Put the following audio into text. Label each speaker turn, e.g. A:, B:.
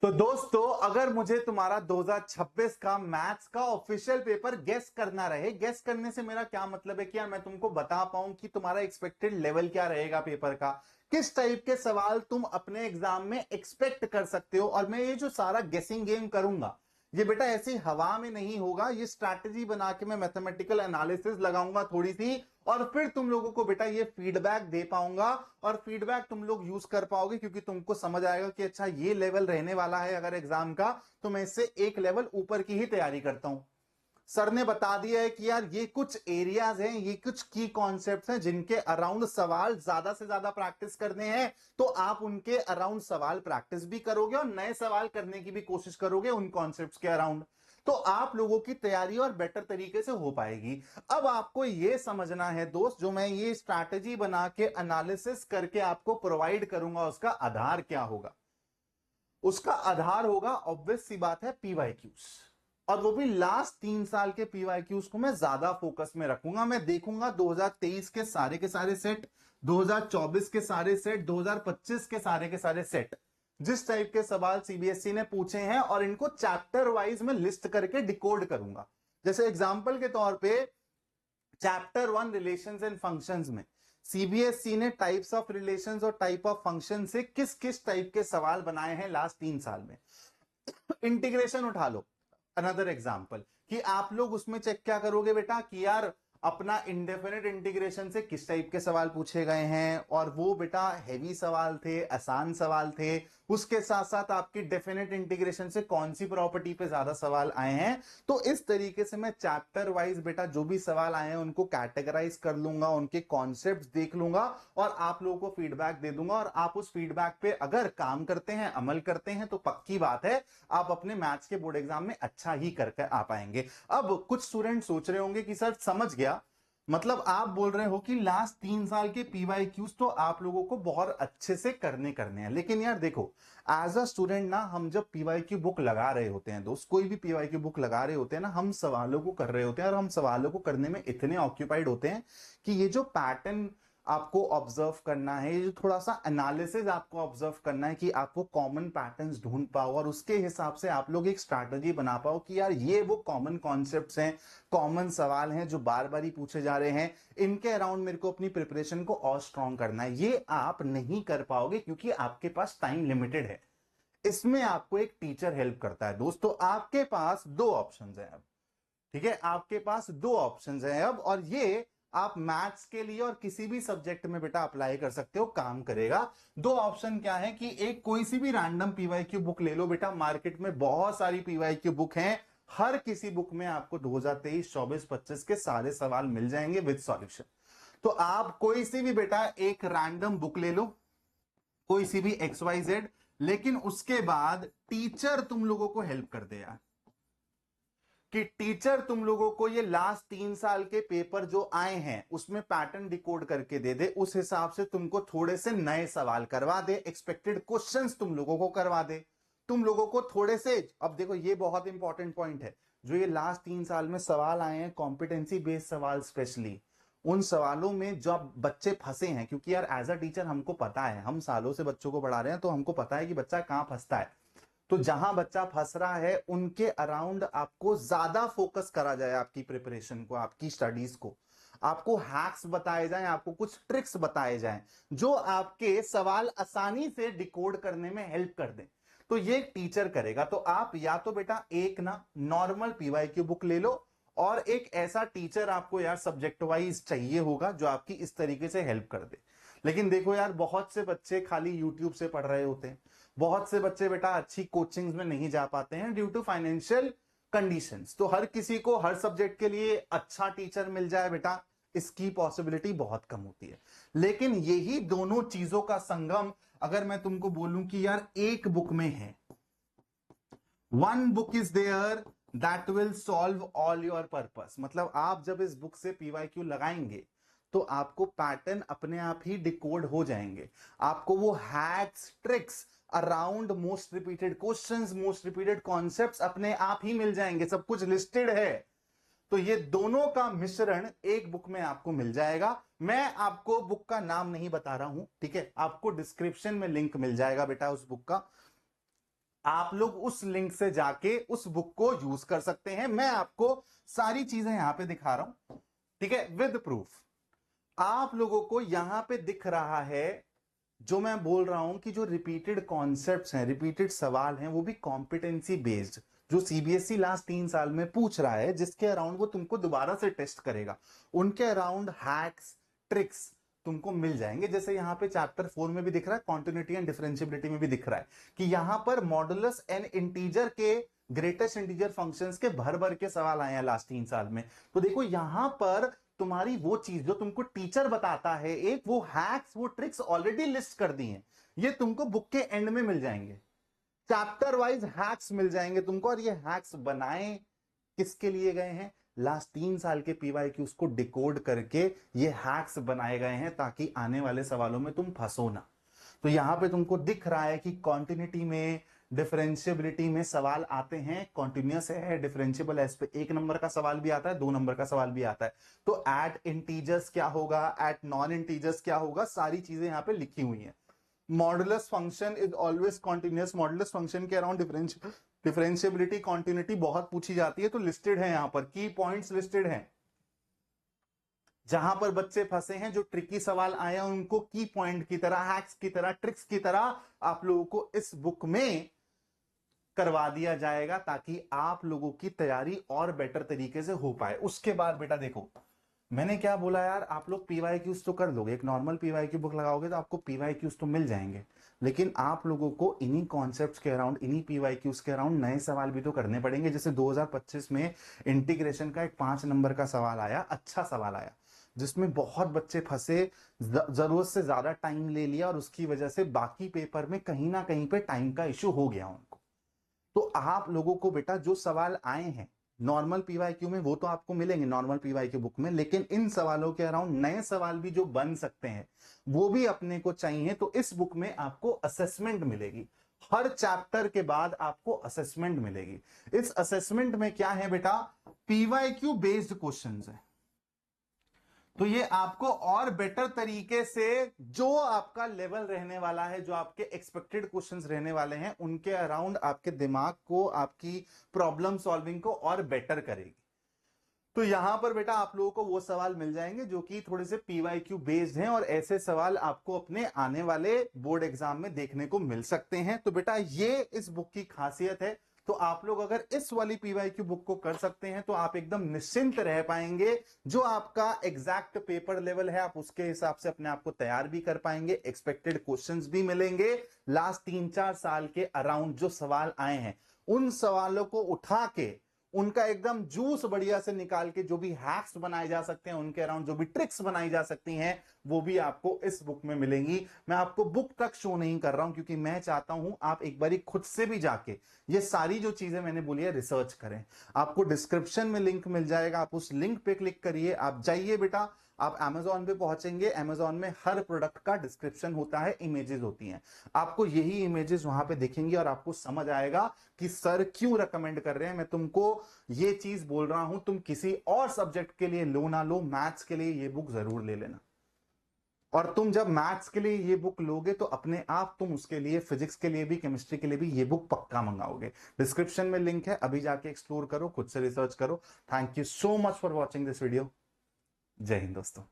A: तो दोस्तों, अगर मुझे तुम्हारा 2026 का मैथ्स का ऑफिशियल पेपर गेस करना रहे, गेस करने से मेरा क्या मतलब है कि यार मैं तुमको बता पाऊं कि तुम्हारा एक्सपेक्टेड लेवल क्या रहेगा पेपर का, किस टाइप के सवाल तुम अपने एग्जाम में एक्सपेक्ट कर सकते हो। और मैं ये जो सारा गेसिंग गेम करूंगा, ये बेटा ऐसी हवा में नहीं होगा, ये स्ट्रैटेजी बना के मैं मैथमेटिकल एनालिसिस लगाऊंगा थोड़ी सी, और फिर तुम लोगों को बेटा ये फीडबैक दे पाऊंगा। और फीडबैक तुम लोग यूज कर पाओगे क्योंकि तुमको समझ आएगा कि अच्छा ये लेवल रहने वाला है अगर एग्जाम का, तो मैं इससे एक लेवल ऊपर की ही तैयारी करता हूं। सर ने बता दिया है कि यार ये कुछ एरियाज हैं, ये कुछ की कॉन्सेप्ट्स हैं जिनके अराउंड सवाल ज्यादा से ज्यादा प्रैक्टिस करने हैं। तो आप उनके अराउंड सवाल प्रैक्टिस भी करोगे और नए सवाल करने की भी कोशिश करोगे उन कॉन्सेप्ट्स के अराउंड। तो आप लोगों की तैयारी और बेटर तरीके से हो पाएगी। अब आपको यह समझना है दोस्त, जो मैं ये स्ट्रैटेजी बना के एनालिसिस करके आपको प्रोवाइड करूंगा, उसका आधार क्या होगा। उसका आधार होगा ऑब्वियस सी बात है पीवाईक्यूज, और वो भी लास्ट 3 साल के पीवाईक्यूज को मैं ज्यादा फोकस में रखूंगा। मैं देखूंगा 2023 के सारे सेट, 2024 के सारे सेट, 2025 के सारे सेट, जिस टाइप के सवाल सीबीएसई ने पूछे हैं, और इनको चैप्टर वाइज में लिस्ट करके डिकोड करूंगा। जैसे एग्जांपल के तौर पे चैप्टर 1 रिलेशंस एंड फंक्शंस में सीबीएसई ने टाइप्स ऑफ रिलेशंस और टाइप ऑफ फंक्शन से किस किस टाइप के सवाल बनाए हैं लास्ट 3 साल में। इंटीग्रेशन उठा लो, अनदर एग्जांपल, कि आप लोग उसमें चेक क्या करोगे बेटा कि यार अपना इंडेफिनिट इंटीग्रेशन से किस टाइप के सवाल पूछे गए हैं, और वो बेटा हैवी सवाल थे, आसान सवाल थे। उसके साथ साथ आपकी डेफिनेट इंटीग्रेशन से कौन सी प्रॉपर्टी पे ज्यादा सवाल आए हैं। तो इस तरीके से मैं चैप्टर वाइज बेटा जो भी सवाल आए हैं उनको कैटेगराइज कर लूंगा, उनके कॉन्सेप्ट्स देख लूंगा, और आप लोगों को फीडबैक दे दूंगा। और आप उस फीडबैक पे अगर काम करते हैं, अमल करते हैं, तो पक्की बात है आप अपने मैथ्स के बोर्ड एग्जाम में अच्छा ही करके आ पाएंगे। अब कुछ स्टूडेंट सोच रहे होंगे कि सर समझ गया, मतलब आप बोल रहे हो कि लास्ट 3 साल के पीवाईक्यूज तो आप लोगों को बहुत अच्छे से करने करने हैं। लेकिन यार देखो, एज अ स्टूडेंट ना, हम जब पीवाईक्यू बुक लगा रहे होते हैं दोस्त, कोई भी पीवाईक्यू बुक लगा रहे होते हैं ना, हम सवालों को कर रहे होते हैं, और हम सवालों को करने में इतने ऑक्यूपाइड होते हैं कि ये जो पैटर्न आपको ऑब्जर्व करना है, ये जो थोड़ा सा एनालिसिस आपको ऑब्जर्व करना है, कि आपको कॉमन पैटर्न्स ढूंढ पाओ और उसके हिसाब से आप लोग एक स्ट्रैटेजी बना पाओ कि यार ये वो कॉमन कॉन्सेप्ट्स हैं, कॉमन सवाल हैं जो बार बार ही पूछे जा रहे हैं, इनके अराउंड मेरे को अपनी प्रिपरेशन को और स्ट्रांग करना है। ये आप नहीं कर पाओगे क्योंकि आपके पास टाइम लिमिटेड है। इसमें आपको एक टीचर हेल्प करता है दोस्तों। आपके पास दो ऑप्शंस हैं अब, ठीक है, आपके पास दो ऑप्शंस हैं अब, और ये आप मैथ्स के लिए और किसी भी सब्जेक्ट में बेटा अप्लाई कर सकते हो, काम करेगा। दो ऑप्शन क्या है कि एक कोई सी भी रैंडम पीवाईक्यू बुक ले लो बेटा, मार्केट में बहुत सारी पीवाईक्यू बुक हैं, हर किसी बुक में आपको 2023, 24, 25 के सारे सवाल मिल जाएंगे विद सॉल्यूशन। तो आप कोई सी भी बेटा एक रैंडम बुक ले लो, कोई सी भी XYZ, लेकिन उसके बाद टीचर तुम लोगों को हेल्प कर दे यार, कि टीचर तुम लोगों को ये लास्ट 3 साल के पेपर जो आए हैं उसमें पैटर्न डिकोड करके दे दे, उस हिसाब से तुमको थोड़े से नए सवाल करवा दे, एक्सपेक्टेड क्वेश्चंस तुम लोगों को करवा दे, तुम लोगों को थोड़े से। अब देखो ये बहुत इंपॉर्टेंट पॉइंट है, जो ये लास्ट 3 साल में सवाल आए हैं कॉम्पिटेंसी बेस्ड सवाल, स्पेशली उन सवालों में जो बच्चे फंसे हैं, क्योंकि यार एज अ टीचर हमको पता है, हम सालों से बच्चों को पढ़ा रहे हैं, तो हमको पता है कि बच्चा कहां फंसता है। तो जहां बच्चा फंस रहा है उनके अराउंड आपको ज्यादा फोकस करा जाए, आपकी प्रिपरेशन को, आपकी स्टडीज को, आपको हैक्स बताए जाएं, आपको कुछ ट्रिक्स बताए जाएं जो आपके सवाल आसानी से डिकोड करने में हेल्प कर दें। तो ये टीचर करेगा। तो आप या तो बेटा एक ना नॉर्मल पीवाईक्यू बुक ले लो, और एक ऐसा टीचर आपको यार सब्जेक्ट वाइज चाहिए होगा जो आपकी इस तरीके से हेल्प कर दे। लेकिन देखो यार, बहुत से बच्चे खाली यूट्यूब से पढ़ रहे होते हैं, बहुत से बच्चे बेटा अच्छी कोचिंग्स में नहीं जा पाते हैं ड्यू टू फाइनेंशियल कंडीशंस। तो हर किसी को हर सब्जेक्ट के लिए अच्छा टीचर मिल जाए बेटा, इसकी पॉसिबिलिटी बहुत कम होती है। लेकिन यही दोनों चीजों का संगम, अगर मैं तुमको बोलूं कि यार एक बुक में है, one book is there that will solve all your purpose, मतलब आप जब इस बुक से पीवाईक्यू लगाएंगे तो आपको पैटर्न अपने आप ही डिकोड हो जाएंगे, आपको वो hacks, tricks around most repeated questions, most repeated concepts अपने आप ही मिल जाएंगे, सब कुछ लिस्टेड है। तो ये दोनों का मिश्रण एक बुक में आपको मिल जाएगा। मैं आपको बुक का नाम नहीं बता रहा हूं, ठीक है, आपको डिस्क्रिप्शन में लिंक मिल जाएगा बेटा उस बुक का, आप लोग उस लिंक से जाके उस बुक को यूज कर सकते हैं। मैं आपको सारी चीजें यहां पे दिखा रहा हूं, ठीक है, विद प्रूफ। आप लोगों को यहां पे दिख रहा है जो मैं बोल रहा हूं कि जो रिपीटेड कॉन्सेप्ट्स हैं, रिपीटेड सवाल हैं, वो भी कॉम्पिटेंसी बेस्ड, जो सीबीएसई लास्ट 3 साल में पूछ रहा है, जिसके अराउंड वो तुमको दोबारा से टेस्ट करेगा, उनके अराउंड हैक्स, ट्रिक्स तुमको मिल जाएंगे। जैसे यहां पे चैप्टर 4 में भी दिख रहा है, कॉन्टिन्यूटी एंड डिफरेंशिएबिलिटी में भी दिख रहा है कि यहां पर मॉडुलस एंड इंटीजर के ग्रेटेस्ट इंटीजर फंक्शंस के भर भर के सवाल आए हैं लास्ट 3 साल में। तो देखो यहां पर तुम्हारी वो चीज जो तुमको टीचर बताता है, एक वो हैक्स, वो ट्रिक्स ऑलरेडी लिस्ट कर दी हैं, ये तुमको बुक के एंड में मिल जाएंगे। चैप्टर वाइज हैक्स मिल जाएंगे तुमको, और ये हैक्स बनाए किसके लिए गए हैं? लास्ट 3 साल के पीवाईक्यूज को डिकोड करके ये हैक्स बनाए गए हैं ताकि आने वाले सवालों में तुम फंसो ना। तो यहां पे तुमको दिख रहा है कि कॉन्टिन्यूटी में, डिफरेंशिएबिलिटी में सवाल आते हैं, कॉन्टिन्यूअस है, डिफरेंशिएबल है, इस पे 1 नंबर का सवाल भी आता है, 2 नंबर का सवाल भी आता है। तो एट इंटीजर्स क्या होगा, एट नॉन इंटीजर्स क्या होगा, सारी चीजें यहां पे लिखी हुई हैं। Modulus function is always continuous, modulus function के अराउंड डिफरेंशिएबिलिटी, कॉन्टिन्यूटी बहुत पूछी जाती है, तो लिस्टेड है यहां पर, की पॉइंट्स लिस्टेड हैं। जहां पर बच्चे फंसे हैं, जो ट्रिकी सवाल आए हैं, उनको की पॉइंट की तरह, हैक्स की तरह, ट्रिक्स की तरह आप लोगों को इस बुक में करवा दिया जाएगा ताकि आप लोगों की तैयारी और बेटर तरीके से हो पाए। उसके बाद बेटा देखो, मैंने क्या बोला यार, आप लोग पीवाईक्यूज तो कर लोगे, एक नॉर्मल पीवाईक्यू बुक लगाओगे तो आपको पीवाईक्यूज तो मिल जाएंगे, लेकिन आप लोगों को इन्हीं कॉन्सेप्ट्स के अराउंड, इन्हीं पीवाईक्यूज के अराउंड नए सवाल भी तो करने पड़ेंगे। जैसे 2025 में इंटीग्रेशन का एक 5 नंबर का सवाल आया, अच्छा सवाल आया, जिसमें बहुत बच्चे फंसे, जरूरत से ज्यादा टाइम ले लिया, और उसकी वजह से बाकी पेपर में कहीं ना कहीं पे टाइम का इश्यू हो गया उनको। तो आप लोगों को बेटा जो सवाल आए हैं नॉर्मल पीवाईक्यू में, वो तो आपको मिलेंगे नॉर्मल पीवाईक्यू बुक में, लेकिन इन सवालों के अराउंड नए सवाल भी जो बन सकते हैं वो भी अपने को चाहिए। तो इस बुक में आपको असेसमेंट मिलेगी, हर चैप्टर के बाद आपको असेसमेंट मिलेगी। इस असेसमेंट में क्या है बेटा, पीवाईक्यू बेस्ड क्वेश्चंस है। तो ये आपको और बेटर तरीके से जो आपका लेवल रहने वाला है, जो आपके एक्सपेक्टेड क्वेश्चंस रहने वाले हैं, उनके अराउंड आपके दिमाग को, आपकी प्रॉब्लम सॉल्विंग को और बेटर करेगी। तो यहां पर बेटा आप लोगों को वो सवाल मिल जाएंगे जो कि थोड़े से पीवाईक्यू बेस्ड हैं, और ऐसे सवाल आपको अपने आने वाले बोर्ड एग्जाम में देखने को मिल सकते हैं। तो बेटा ये इस बुक की खासियत है। तो आप लोग अगर इस वाली पीवाईक्यू बुक को कर सकते हैं तो आप एकदम निश्चिंत रह पाएंगे। जो आपका एग्जैक्ट पेपर लेवल है, आप उसके हिसाब से अपने आप को तैयार भी कर पाएंगे, एक्सपेक्टेड क्वेश्चंस भी मिलेंगे। लास्ट 3-4 साल के अराउंड जो सवाल आए हैं, उन सवालों को उठा के उनका एकदम जूस बढ़िया से निकाल के, जो भी हैक्स बनाए जा सकते हैं उनके अराउंड, जो भी ट्रिक्स बनाई जा सकती हैं, वो भी आपको इस बुक में मिलेंगी। मैं आपको बुक तक शो नहीं कर रहा हूं क्योंकि मैं चाहता हूं आप एक बारी खुद से भी जाके ये सारी जो चीजें मैंने बोली है रिसर्च करें। आपको डिस्क्रिप्शन में लिंक मिल जाएगा, आप उस लिंक पे क्लिक करिए, आप जाइए बेटा, आप Amazon पे पहुंचेंगे, Amazon में हर प्रोडक्ट का डिस्क्रिप्शन होता है, इमेजेस होती हैं, आपको यही इमेजेस वहां पे दिखेंगी और आपको समझ आएगा कि सर क्यों रेकमेंड कर रहे हैं। मैं तुमको ये चीज बोल रहा हूं, तुम किसी और सब्जेक्ट के लिए लो ना लो, मैथ्स के लिए ये बुक जरूर ले लेना। और तुम जब मैथ्स के लिए ये बुक लोगे तो अपने आप तुम उसके लिए, फिजिक्स के लिए भी, केमिस्ट्री के लिए भी ये बुक पक्का मंगाओगे। डिस्क्रिप्शन में लिंक है, अभी जाके एक्सप्लोर करो, खुद से रिसर्च करो। Thank you so much for watching this video. जय हिंद दोस्तों।